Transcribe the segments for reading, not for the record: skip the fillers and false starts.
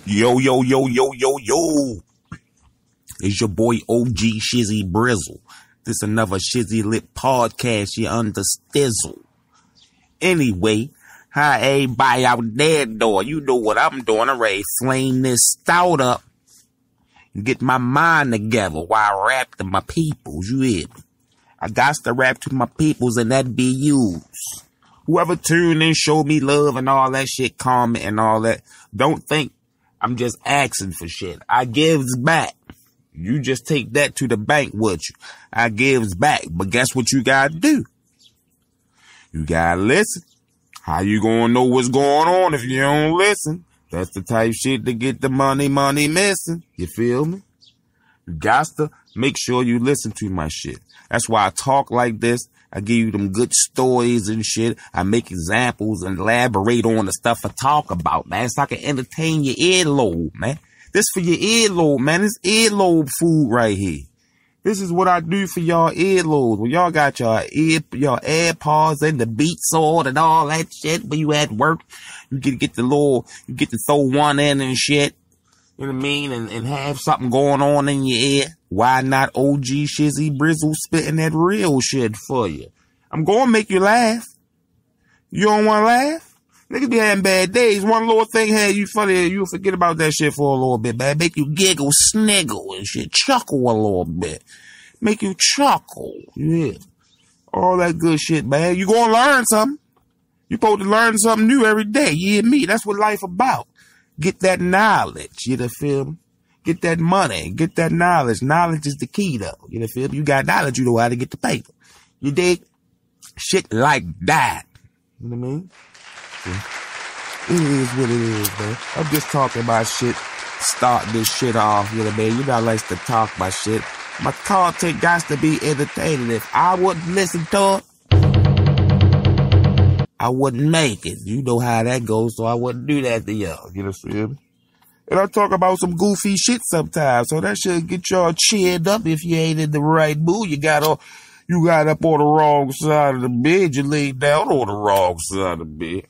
Yo, yo, yo, yo, yo, yo. It's your boy OG Shizzy Brizzle. This another Shizzy Lit podcast you understizzle. Anyway, hi everybody out there doing. You know what I'm doing. I'm ready to flame this stout up and get my mind together while I rap to my peoples. You hear me? I got to rap to my peoples and that be yous. Whoever tuned in, show me love and all that shit, comment and all that. Don't think I'm just asking for shit. I gives back. You just take that to the bank with you. I gives back. But guess what you gotta do? You gotta listen. How you gonna know what's going on if you don't listen? That's the type shit to get the money missing. You feel me? You got to make sure you listen to my shit. That's why I talk like this. I give you them good stories and shit. I make examples and elaborate on the stuff I talk about, man. So I can entertain your earlobe, man. This for your earlobe, man. This earlobe food right here. This is what I do for y'all earlobes. When y'all got your AirPods and the beats on and all that shit, when you at work, you get to throw one in and shit. You know what I mean? And have something going on in your ear. Why not OG Shizzy Brizzle spitting that real shit for you? I'm gonna make you laugh. You don't wanna laugh? Niggas be having bad days. One little thing had you funny, you'll forget about that shit for a little bit, man. Make you giggle, sniggle and shit. Chuckle a little bit. Make you chuckle. Yeah. All that good shit, man. You gonna learn something. You supposed to learn something new every day. You hear me? That's what life about. Get that knowledge, you know, feel me? Get that money, get that knowledge. Knowledge is the key, though. You know, feel me? You got knowledge, you know how to get the paper. You dig? Shit like that. You know what I mean? Yeah. It is what it is, man. I'm just talking about shit. Start this shit off, you know what I mean? You know I like to talk about shit. My content got to be entertaining. If I wouldn't listen to it, I wouldn't make it. You know how that goes, so I wouldn't do that to y'all. You know what I mean? And I talk about some goofy shit sometimes, so that should get y'all cheered up if you ain't in the right mood. You got up on the wrong side of the bed. You laid down on the wrong side of the bed.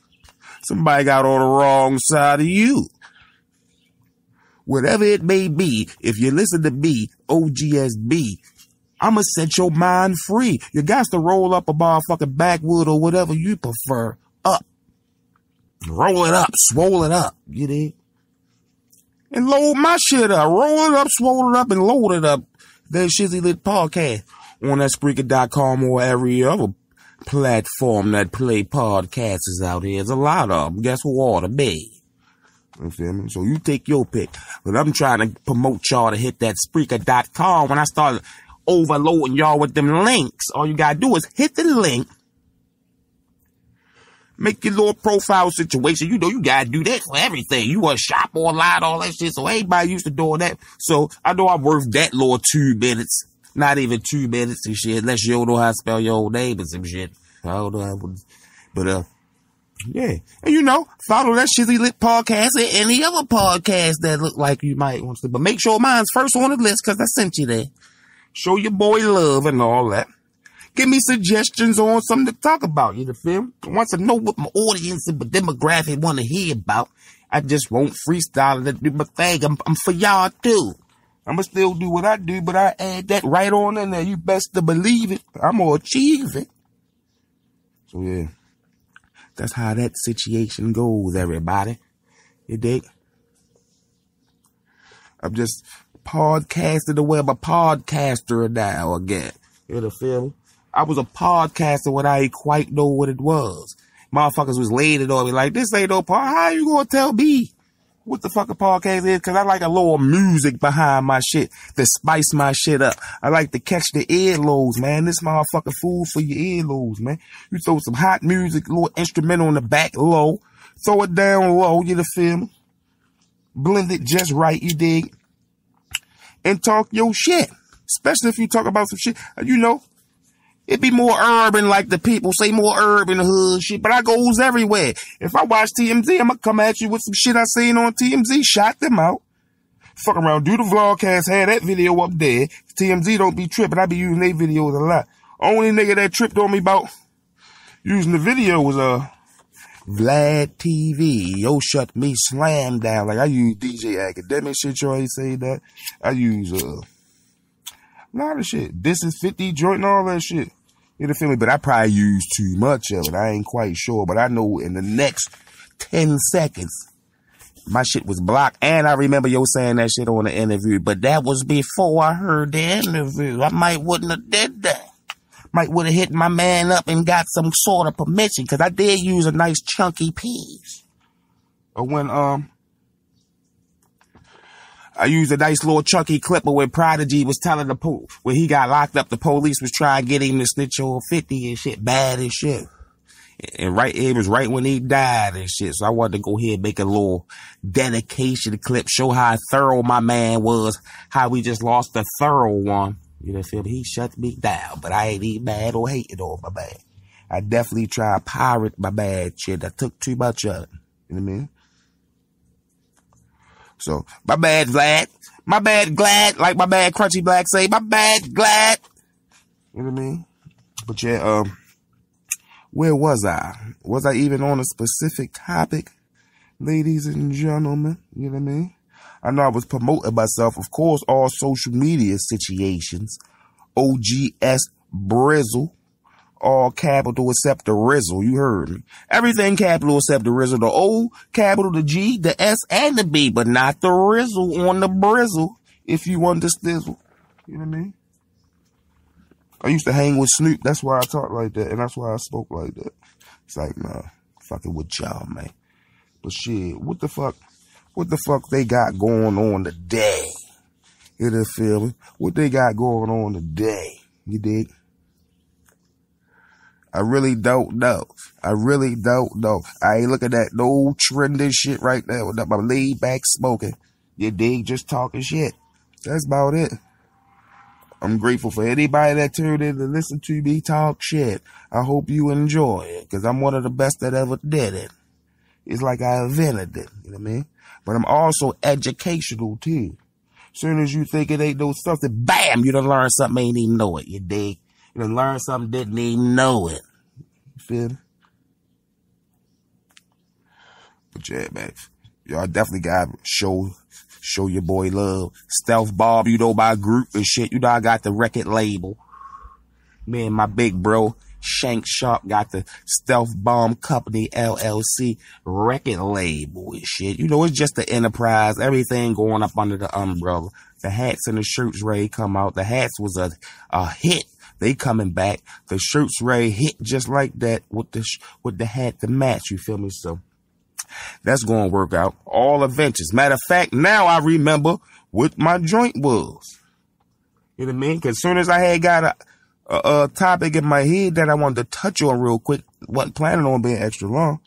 Somebody got on the wrong side of you. Whatever it may be, if you listen to me, OGSB, I'ma set your mind free. You got to roll up a motherfucking backwood or whatever you prefer up. Roll it up, swole it up, you dig? And load my shit up. Roll it up, swole it up, and load it up. That Shizzy Lit podcast on that Spreaker.com or every other platform that play podcasts out here. There's a lot of them. Guess who ought to be? You feel me? So you take your pick. But I'm trying to promote y'all to hit that Spreaker.com. When I start overloading y'all with them links, all you gotta do is hit the link. Make your little profile situation. You know you gotta do that for everything. You want to shop online, all that shit. So everybody used to do that. So I know I'm worth that little 2 minutes. Not even 2 minutes and shit. Unless you don't know how to spell your own name and some shit. I don't know how to, but yeah. And you know, follow that Shizzy Lit podcast and any other podcast that look like you might want to. But make sure mine's first on the list because I sent you there. Show your boy love and all that. Give me suggestions on something to talk about. You know, feel me? I want to know what my audience and my demographic want to hear about. I just won't freestyle and do my thing. I'm for y'all too. I'ma still do what I do, but I add that right on in there. You best to believe it. I'm gonna achieve it. So yeah, that's how that situation goes, everybody. You dig? I'm just podcasting the way I'm a podcaster now again. You know, feel me? I was a podcaster when I didn't quite know what it was. Motherfuckers was laying it on me like, this ain't no pod. How you gonna tell me what the fuck a podcast is? Cause I like a little music behind my shit to spice my shit up. I like to catch the earlobes, man. This motherfucking food for your earlobes, man. You throw some hot music, little instrumental on the back low. Throw it down low, you know, feel me? Blend it just right, you dig? And talk your shit. Especially if you talk about some shit, you know, it be more urban, like the people say, more urban hood shit, but I goes everywhere. If I watch TMZ, I'm gonna come at you with some shit I seen on TMZ, shot them out. Fuck around, do the vlogcast, had that video up there. TMZ don't be tripping, I be using their videos a lot. Only nigga that tripped on me about using the video was Vlad TV. Yo, shut me slam down. Like, I use DJ Academic shit. You already say that. I use, a lot of shit. This is 50 joint and all that shit. You feel me? But I probably use too much of it. I ain't quite sure. But I know in the next 10 seconds, my shit was blocked. And I remember yo saying that shit on the interview. But that was before I heard the interview. I might wouldn't have did that. Might would have hit my man up and got some sort of permission, because I did use a nice chunky piece. Or when I used a nice little chunky clip when Prodigy was telling the when he got locked up, the police was trying to get him to snitch on 50 and shit, bad as shit. And it was right when he died and shit. So I wanted to go ahead and make a little dedication clip, show how thorough my man was, how we just lost a thorough one. You know, feel me? He shut me down, but I ain't even mad or hating on my bad. I definitely tried to pirate my bad shit. I took too much of it. You know what I mean? So, my bad, Vlad. My bad, Glad. Like my bad, Crunchy Black say, my bad, Glad. You know what I mean? But yeah, where was I? Was I even on a specific topic? Ladies and gentlemen, you know what I mean? I know I was promoting myself, of course, all social media situations. OGS Brizzle. All capital except the Rizzle. You heard me. Everything capital except the Rizzle. The O, capital, the G, the S, and the B, but not the Rizzle on the Brizzle, if you want the stizzle. You know what I mean? I used to hang with Snoop. That's why I talk like that, and that's why I spoke like that. It's like, nah, fucking with y'all, man. But shit, what the fuck they got going on today? You feel me? What they got going on today? You dig? I really don't know. I ain't looking at no trending shit right now with my laid back smoking. You dig? Just talking shit. That's about it. I'm grateful for anybody that tuned in to listen to me talk shit. I hope you enjoy it, because I'm one of the best that ever did it. It's like I invented it. You know what I mean? But I'm also educational, too. Soon as you think it ain't no something, bam, you done learn something, ain't even know it, you dig? You done learn something, didn't even know it. You feel me? But yeah, man, y'all definitely gotta show your boy love. Stealth Bob, you know, my group and shit. You know, I got the record label. Me and my big bro, Shank Sharp, got the Stealth Bomb Company LLC record label and shit. You know, it's just the enterprise, everything going up under the umbrella. The hats and the shirts ready come out. The hats was a hit. They coming back. The shirts ready hit just like that with the hat to match. You feel me? So that's going to work out. All adventures. Matter of fact, now I remember what my joint was. You know what I mean? Because as soon as I had got a topic in my head that I wanted to touch on real quick, wasn't planning on being extra long,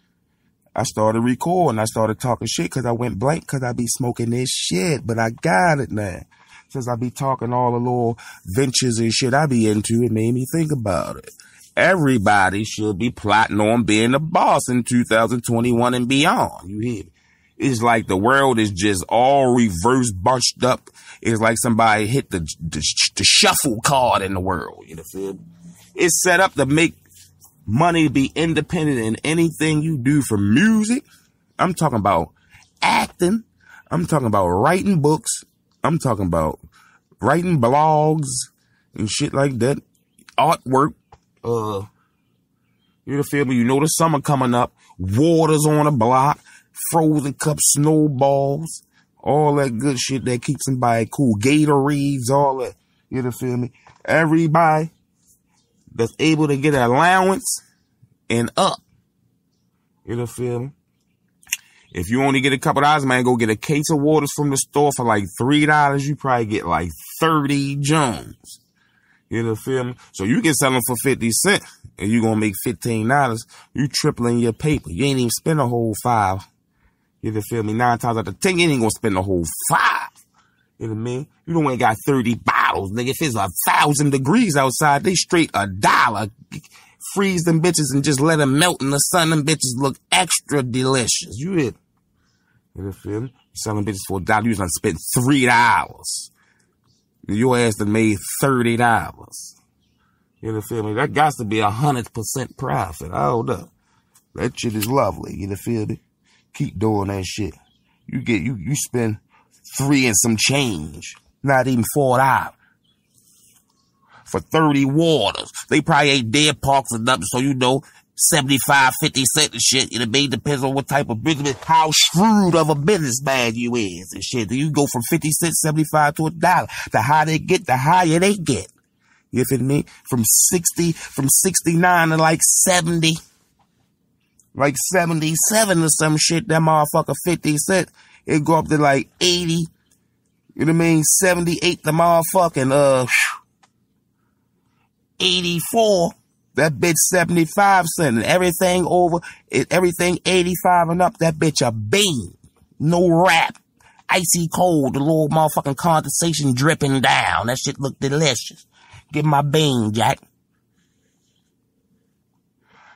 I started recording. I started talking shit because I went blank because I be smoking this shit. But I got it now. Since I be talking all the little ventures and shit I be into, it made me think about it. Everybody should be plotting on being a boss in 2021 and beyond. You hear me? It's like the world is just all reverse bunched up. It's like somebody hit the shuffle card in the world. You know what I mean? It's set up to make money be independent in anything you do, from music. I'm talking about acting. I'm talking about writing books. I'm talking about writing blogs and shit like that. Artwork. You feel me? You know the summer coming up. Waters on the block. Frozen cups, snowballs. All that good shit that keeps somebody cool. Gatorades, all that. You feel me? Everybody that's able to get an allowance and up. You feel me? If you only get a couple dollars, man, go get a case of waters from the store for like $3. You probably get like 30 Jones. You feel me? So you can sell them for 50 cents and you gonna make $15. You tripling your paper. You ain't even spend a whole $5. You feel me? 9 times out of 10, you ain't gonna spend a whole $5. You know what I mean? You don't ain't got 30 bottles, nigga. If it's 1,000 degrees outside, they straight $1. Freeze them bitches and just let them melt in the sun. Them bitches look extra delicious. You hear? You feel me? You selling bitches for $1, you done spent $3. Your ass done made $30. You feel me? That got to be 100% profit. Hold up. That shit is lovely. You feel me? Keep doing that shit. You spend $3 and some change. Not even $4. For 30 waters. They probably ain't dead parks or nothing, so 75, 50 cents and shit. It may depends on what type of business, how shrewd of a businessman you is and shit. You go from 50 cents, 75 to $1. The higher they get, the higher they get. You feel me? From 69 to like 70. Like 77 or some shit, that motherfucker 50 cents. It go up to like 80. You know what I mean? 78, the motherfucking, 84. That bitch 75 cents. And everything everything 85 and up, that bitch a bean. No rap. Icy cold, the little motherfucking condensation dripping down. That shit look delicious. Get my bean, Jack.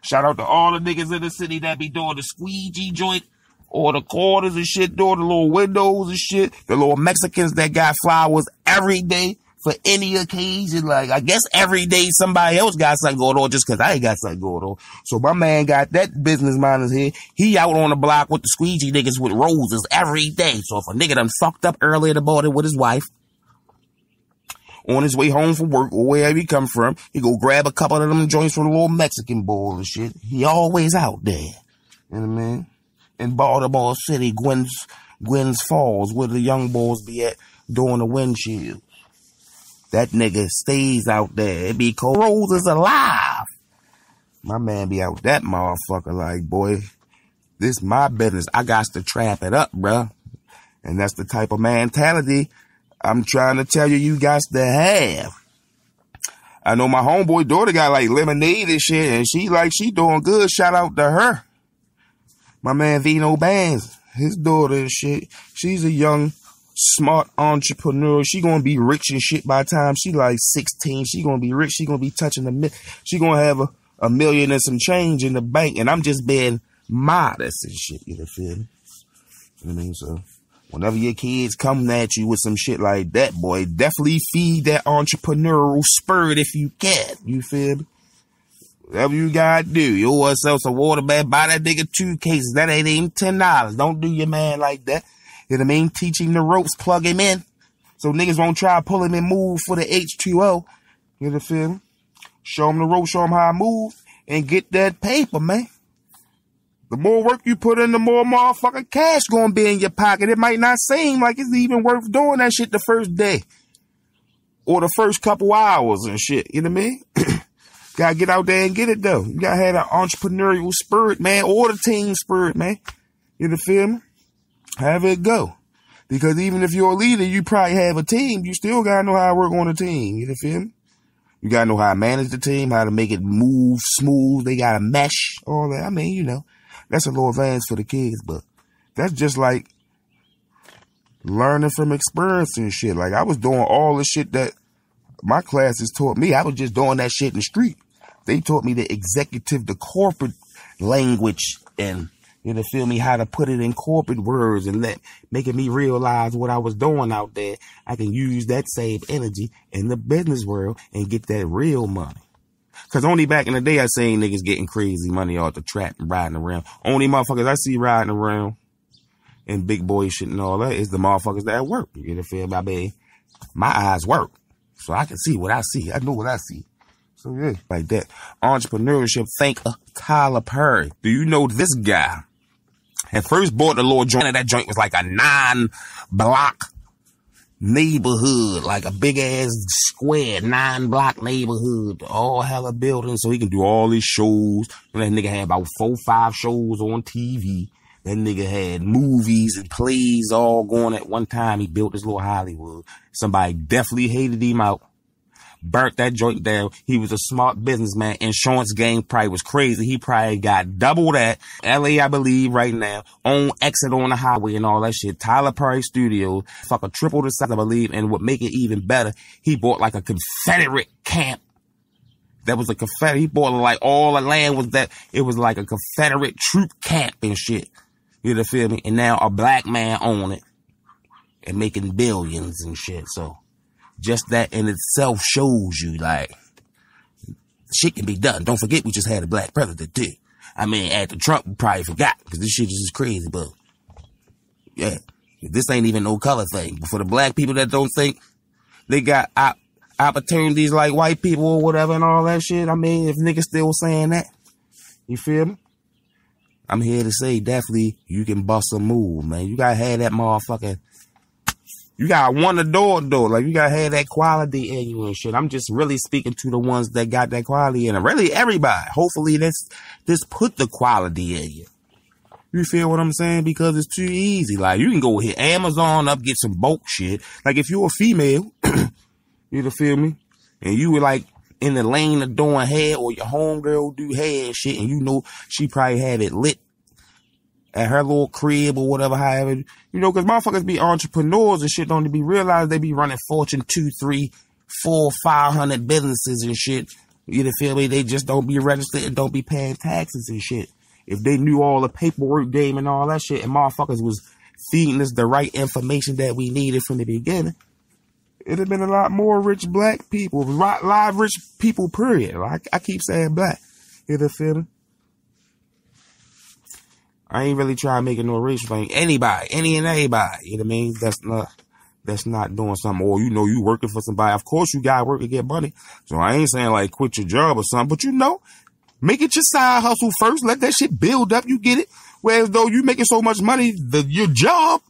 Shout out to all the niggas in the city that be doing the squeegee joint, or the corners and shit, doing the little windows and shit. The little Mexicans that got flowers every day for any occasion. Like, I guess every day somebody else got something going on just because I ain't got something going on. So my man got that business mind in here. He out on the block with the squeegee niggas with roses every day. So if a nigga done fucked up early in the morning with his wife, on his way home from work or wherever he come from, he go grab a couple of them joints from the little Mexican bowl and shit. He always out there. You know what I mean? In Baltimore City, Gwyn's Falls, where the young boys be at doing the windshield. That nigga stays out there. It be cold. Rose is alive. My man be out that motherfucker like, boy, this my business. I got to trap it up, bruh. And that's the type of mentality I'm trying to tell you guys to have. I know my homeboy daughter got like lemonade and shit, and she doing good. Shout out to her. My man Vino Bands, his daughter and shit. She's a young, smart entrepreneur. She gonna be rich and shit by the time she like 16. She gonna be rich. She gonna be touching she gonna have a million and some change in the bank. And I'm just being modest and shit. You feel me? You know what I mean? So whenever your kids come at you with some shit like that, boy, definitely feed that entrepreneurial spirit if you can. You feel me? Whatever you gotta do. You owe yourself some water, man. Buy that nigga 2 cases. That ain't even $10. Don't do your man like that. You know what I mean? Teach him the ropes, plug him in. So niggas won't try to pull him and move for the H2O. You know what I mean? Show him the ropes, show him how to move, and get that paper, man. The more work you put in, the more motherfucking cash gonna be in your pocket. It might not seem like it's even worth doing that shit the first day. Or the first couple hours and shit. You know what I mean? Gotta get out there and get it, though. You gotta have an entrepreneurial spirit, man. Or the team spirit, man. You know feel me? Have it go. Because even if you're a leader, you probably have a team. You still gotta know how to work on a team. You know feel me? You gotta know how to manage the team, how to make it move smooth. They gotta mesh, all that. I mean, you know. That's a little advanced for the kids, but that's just like learning from experience and shit. Like, I was doing all the shit that my classes taught me. I was just doing that shit in the street. They taught me the executive, the corporate language, and, you know, feel me, how to put it in corporate words and making me realize what I was doing out there. I can use that same energy in the business world and get that real money. Cause only back in the day I seen niggas getting crazy money off the trap and riding around. Only motherfuckers I see riding around and big boy shit and all that is the motherfuckers that work. You know feel me? I mean, my eyes work. So I can see what I see. I know what I see. So yeah, like that. Entrepreneurship, think of Tyler Perry. Do you know this guy had first bought the little joint, and that joint was like a 9-block neighborhood, like a big ass square 9-block neighborhood, all hella buildings, so he can do all his shows. And that nigga had about 4-5 shows on TV. That nigga had movies and plays all going at one time. He built this little Hollywood. Somebody definitely hated him out. Burnt that joint down. He was a smart businessman. Insurance game probably was crazy. He probably got double that. LA, I believe, right now. On exit on the highway and all that shit. Tyler Perry Studios. Fucking triple the size, I believe. And what make it even better, he bought like a Confederate camp. That was a Confederate. He bought like all the land was that. It was like a Confederate troop camp and shit. You know, feel me? And now a black man own it. And making billions and shit. So just that in itself shows you, like, shit can be done. Don't forget we just had a black president too. I mean, after Trump, we probably forgot, because this shit is crazy, but, yeah, this ain't even no color thing. But for the black people that don't think they got opportunities like white people or whatever and all that shit, I mean, if niggas still saying that, you feel me? I'm here to say, definitely, you can bust a move, man. You gotta have that motherfucking, you gotta want the door, though. Like, you gotta have that quality in you and shit. I'm just really speaking to the ones that got that quality in them. Really, everybody. Hopefully, this put the quality in you. You feel what I'm saying? Because it's too easy. Like, you can go hit Amazon up, get some bulk shit. Like, if you're a female, you feel me? And you were like, in the lane of doing hair, or your homegirl do hair and shit, and you know she probably have it lit at her little crib or whatever, however, you know, because motherfuckers be entrepreneurs and shit, don't be realize they be running Fortune 2, 3, 4, 500 businesses and shit. You feel me? They just don't be registered and don't be paying taxes and shit. If they knew all the paperwork game and all that shit, and motherfuckers was feeding us the right information that we needed from the beginning, it'd have been a lot more rich black people, live rich people, period. I keep saying black. You feel me? I ain't really trying to make it no racial thing. Anybody, any and everybody, you know what I mean? That's not doing something. Or, you know, you working for somebody. Of course you gotta work to get money. So I ain't saying like quit your job or something, but you know, make it your side hustle first. Let that shit build up. You get it. Whereas though you making so much money, your job,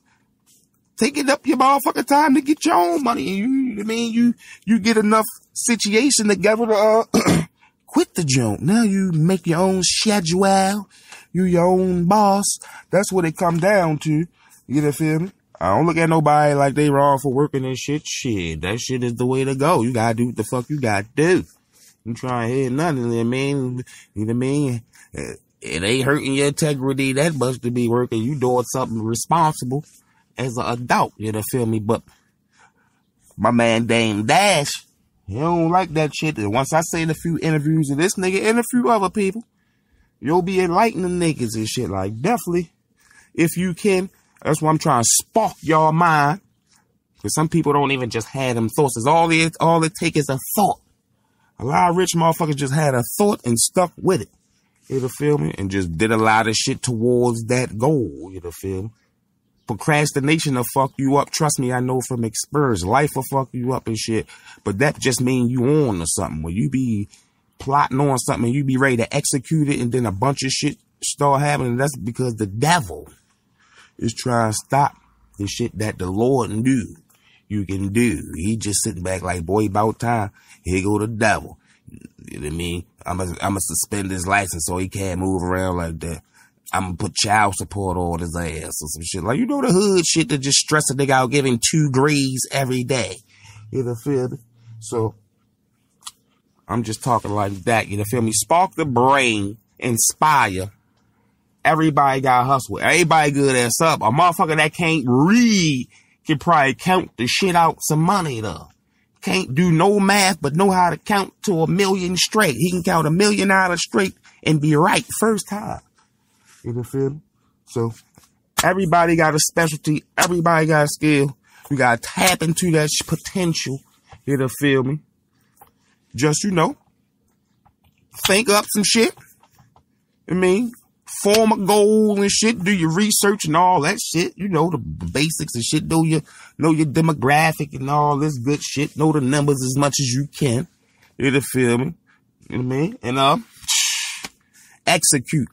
taking up your motherfucking time to get your own money. You know what I mean? You get enough situation together to quit the joint. Now you make your own schedule. You your own boss. That's what it come down to. You feel me? I don't look at nobody like they wrong for working and shit. Shit, that shit is the way to go. You gotta do what the fuck you gotta do. You trying to hear nothing, you know what I mean? You know what I mean? It ain't hurting your integrity that much to be working. You doing something responsible as an adult, you know, feel me? But my man Dame Dash, he don't like that shit. And once I say in a few interviews of this nigga and a few other people, you'll be enlightening niggas and shit. Like, definitely, if you can. That's why I'm trying to spark y'all mind. Because some people don't even just have them thoughts. It's all it take is a thought. A lot of rich motherfuckers just had a thought and stuck with it. You feel me? And just did a lot of shit towards that goal. You feel me? Procrastination will fuck you up. Trust me, I know from experience. Life will fuck you up and shit. But that just means you on to something. When you be plotting on something and you be ready to execute it and then a bunch of shit start happening, that's because the devil is trying to stop the shit that the Lord knew you can do. He just sitting back like, boy, about time. Here go the devil. You know what I mean? I'm gonna suspend his license so he can't move around like that. I'm gonna put child support on his ass or some shit. Like, you know, the hood shit that just stress a nigga out giving 2 grades every day. You know, feel me? So, I'm just talking like that. You know, feel me? Spark the brain, inspire. Everybody got to hustle. Everybody good at something. A motherfucker that can't read can probably count the shit out some money, though. Can't do no math, but know how to count to 1,000,000 straight. He can count 1,000,000 out of straight and be right first time. You feel me? So, everybody got a specialty. Everybody got a skill. You got to tap into that potential. You feel me? Just, you know, think up some shit. I mean, form a goal and shit. Do your research and all that shit. You know, the basics and shit. Know your demographic and all this good shit. Know the numbers as much as you can. You feel me? You know what I mean? And, execute.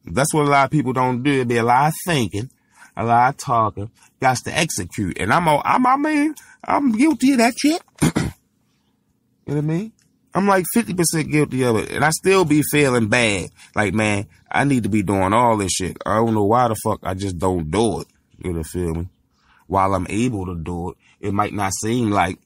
That's what a lot of people don't do. It be a lot of thinking, a lot of talking. Got to execute. And I'm guilty of that shit. You know what I mean? I'm like 50% guilty of it. And I still be feeling bad. Like, man, I need to be doing all this shit. I don't know why the fuck I just don't do it. You feel me? While I'm able to do it, it might not seem like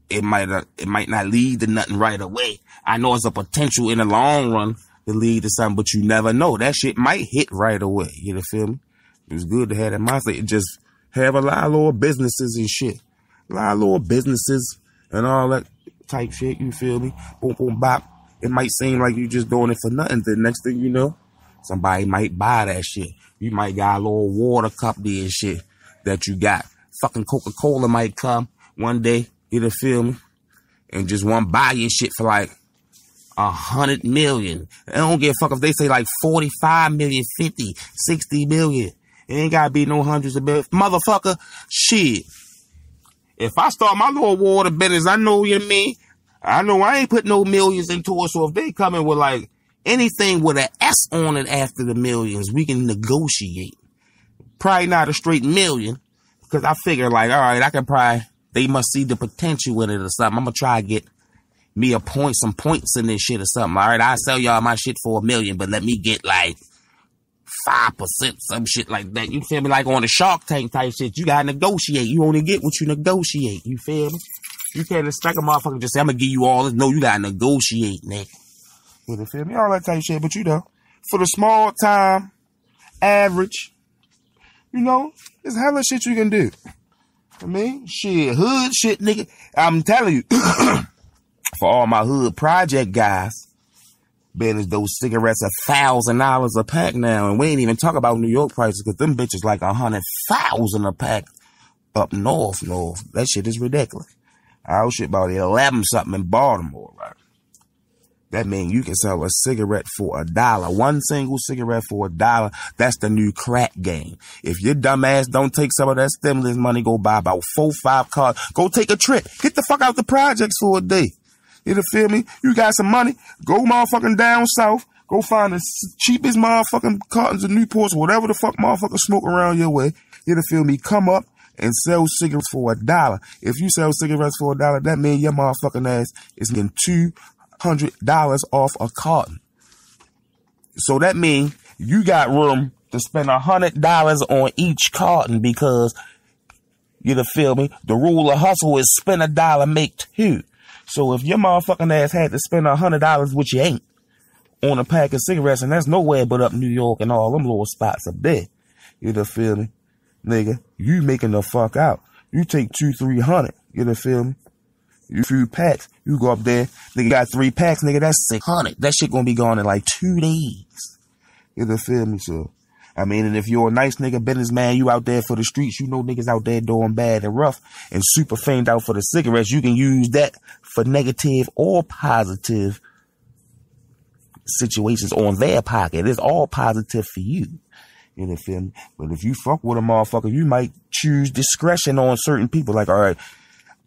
it might not lead to nothing right away. I know it's a potential in the long run to lead to something, but you never know. That shit might hit right away. You feel me? It's good to have that mindset. Just have a lot of little businesses and shit. A lot of little businesses and all that type shit, you feel me? Boom, boom, bop. It might seem like you just doing it for nothing. The next thing you know, somebody might buy that shit. You might got a little water company and shit that you got. Fucking Coca-Cola might come one day, you feel me? And just want to buy your shit for like 100 million. I don't give a fuck if they say like 45 million, 50, 60 million. It ain't gotta be no hundreds of millions. Motherfucker, shit. If I start my little water business, I know, you know what I mean? I know I ain't put no millions into it, so if they come in with like anything with an S on it after the millions, we can negotiate. Probably not a straight million, because I figure like, all right, I can probably, they must see the potential in it or something. I'm gonna try to get me some points in this shit or something. All right, I'll sell y'all my shit for $1 million, but let me get like 5%, some shit like that. You feel me? Like on the Shark Tank type shit, you gotta negotiate. You only get what you negotiate. You feel me? You can't expect a motherfucker just say, I'm gonna give you all this. No, you gotta negotiate, nigga. You feel me? All that type of shit. But you know, for the small time, average, you know, there's hella shit you can do. I mean, shit, hood shit, nigga. I'm telling you, for all my hood project guys, business, those cigarettes $1,000 a pack now. And we ain't even talk about New York prices, because them bitches like 100,000 a pack up north. That shit is ridiculous. I was shit about 11 something in Baltimore, right? That means you can sell a cigarette for $1. One single cigarette for $1. That's the new crack game. If your dumb ass don't take some of that stimulus money, go buy about 4-5 cars. Go take a trip. Get the fuck out the projects for a day. You feel me? You got some money. Go motherfucking down south. Go find the cheapest motherfucking cartons of Newports, whatever the fuck motherfuckers smoke around your way. You feel me? Come up and sell cigarettes for $1. If you sell cigarettes for $1, that means your motherfucking ass is getting $200 off a carton. So that means you got room to spend $100 on each carton, because you feel me? The rule of hustle is spend $1, make $2. So if your motherfucking ass had to spend $100, which you ain't, on a pack of cigarettes, and that's nowhere but up New York and all them little spots up there, you feel me? Nigga, you making the fuck out. You take 200-300, you feel me? You few packs, you go up there, nigga got 3 packs, nigga, that's 600. That shit gonna be gone in like 2 days. You feel me? So, I mean, and if you're a nice nigga businessman, you out there for the streets, you know niggas out there doing bad and rough and super famed out for the cigarettes, you can use that for negative or positive situations on their pocket. It's all positive for you. You feel me? But if you fuck with a motherfucker, you might choose discretion on certain people. Like, all right,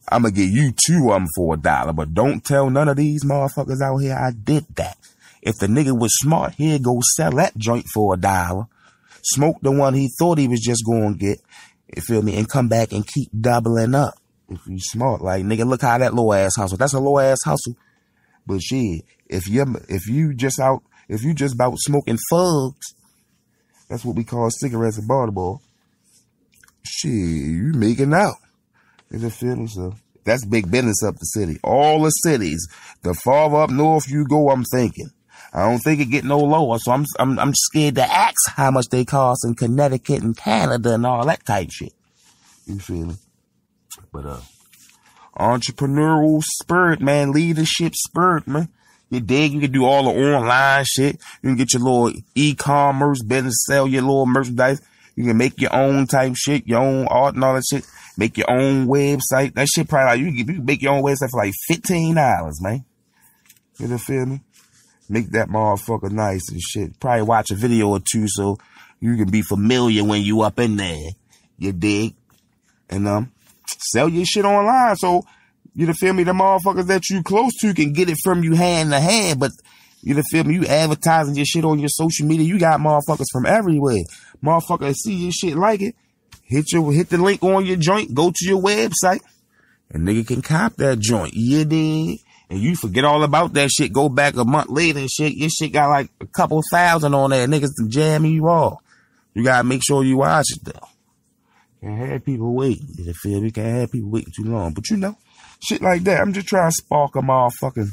I'm gonna give you 2 of them for $1, but don't tell none of these motherfuckers out here I did that. If the nigga was smart, he'd go sell that joint for $1, smoke the one he thought he was just gonna get, you feel me, and come back and keep doubling up. If you smart, like, nigga, look how that low ass hustle. That's a low ass hustle. But shit, if you just about smoking fugs, that's what we call cigarettes in Baltimore, shit, you making out. You feel me? So that's big business up the city. All the cities. The farther up north you go, I'm thinking. I don't think it get no lower, so I'm scared to ask how much they cost in Connecticut and Canada and all that type shit. You feel me? But entrepreneurial spirit, man, leadership spirit, man. You dig? You can do all the online shit. You can get your little e-commerce business, sell your little merchandise. You can make your own type shit, your own art and all that shit. Make your own website. That shit probably like, you can make your own website for like $15, man. You feel me? Make that motherfucker nice and shit. Probably watch a video or 2 so you can be familiar when you up in there. You dig? And sell your shit online so you feel me, the motherfuckers that you close to can get it from you hand to hand. But you feel me, you advertising your shit on your social media, you got motherfuckers from everywhere. Motherfuckers see your shit, like it, hit the link on your joint, go to your website, and nigga can cop that joint. You dig? And you forget all about that shit, go back a month later and shit, your shit got like a couple thousand on there, niggas jamming you all. You gotta make sure you watch it though. Can't have people waiting, you feel me? Can't have people waiting too long. But you know, shit like that, I'm just trying to spark a motherfucking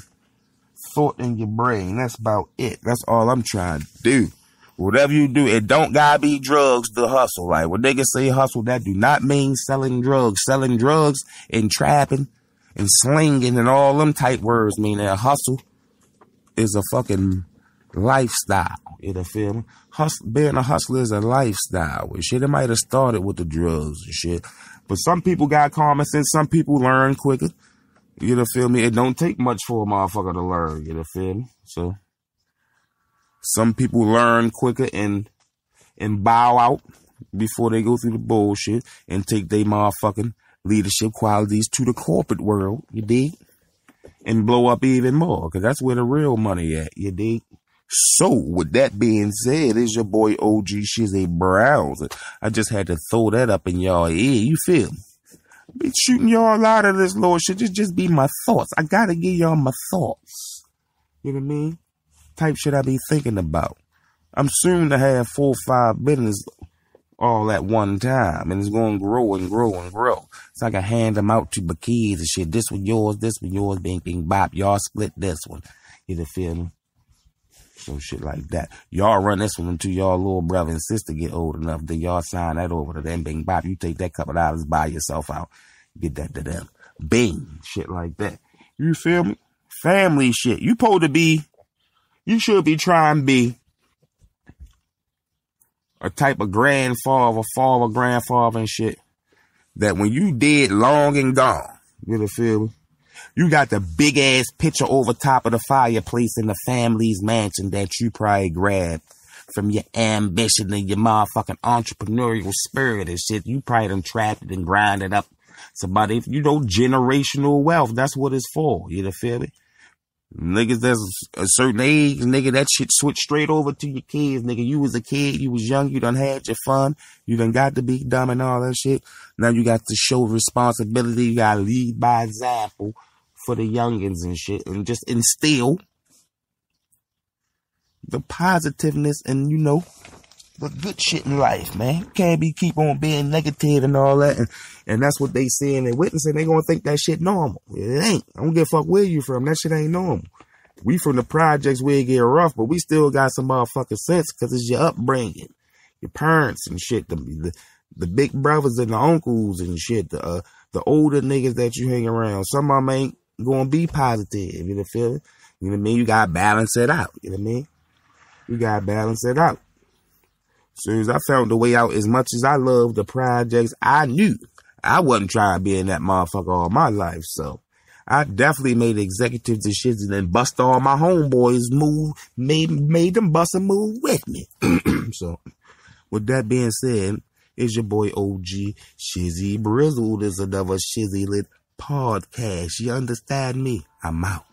thought in your brain. That's about it. That's all I'm trying to do. Whatever you do, it don't gotta be drugs to hustle. Like when niggas say hustle, that do not mean selling drugs. Selling drugs and trapping and slinging and all them type words mean that hustle is a fucking lifestyle. You feel me? Being a hustler is a lifestyle. And shit, it might have started with the drugs and shit. But some people got common sense. Some people learn quicker. You know, feel me? It don't take much for a motherfucker to learn. You know, feel me? So some people learn quicker and bow out before they go through the bullshit and take their motherfucking leadership qualities to the corporate world. You dig? And blow up even more, because that's where the real money at. You dig? So, with that being said, it's your boy OG Shizzy Browns. I just had to throw that up in y'all ear. You feel me? Be shooting y'all out of this little shit. Just be my thoughts. I gotta give y'all my thoughts. You know what I mean? Type shit I be thinking about. I'm soon to have 4 or 5 business all at one time, and it's going to grow and grow and grow. So I can hand them out to my kids and shit. This one yours, bing, bing, bop. Y'all split this one. You feel me? Some shit like that. Y'all run this one until y'all little brother and sister get old enough. Then y'all sign that over to them. Bing, bop. You take that couple dollars, buy yourself out. Get that to them. Bing. Shit like that. You feel me? Family shit. You should be trying to be a type of grandfather, father, grandfather and shit, that when you dead, long and gone, you feel me? You got the big ass picture over top of the fireplace in the family's mansion that you probably grabbed from your ambition and your motherfucking entrepreneurial spirit and shit. You probably done trapped it and grinded up somebody, generational wealth. That's what it's for. You feel me? Niggas that's a certain age, nigga, that shit switch straight over to your kids, nigga. You was a kid, you was young, you done had your fun, you done got to be dumb and all that shit. Now you got to show responsibility, you gotta lead by example for the youngins and shit, and just instill the positiveness and, the good shit in life, man. Can't keep on being negative and all that, and that's what they saying and witnessing. They gonna think that shit normal. It ain't. I don't give a fuck where you from. That shit ain't normal. We from the projects where it get rough, but we still got some motherfucking sense because it's your upbringing, your parents and shit, the big brothers and the uncles and shit, the older niggas that you hang around. Some of them ain't gonna be positive. You feel me? You know what I mean? You gotta balance it out. You know what I mean? You gotta balance it out. As soon as I found the way out, as much as I love the projects, I knew I wasn't trying to be in that motherfucker all my life. So I definitely made executives and shit and then bust all my homeboys move, made them bust a move with me. So with that being said, it's your boy OG Shizzy Brizzle. There's another Shizzy Lit podcast. You understand me? I'm out.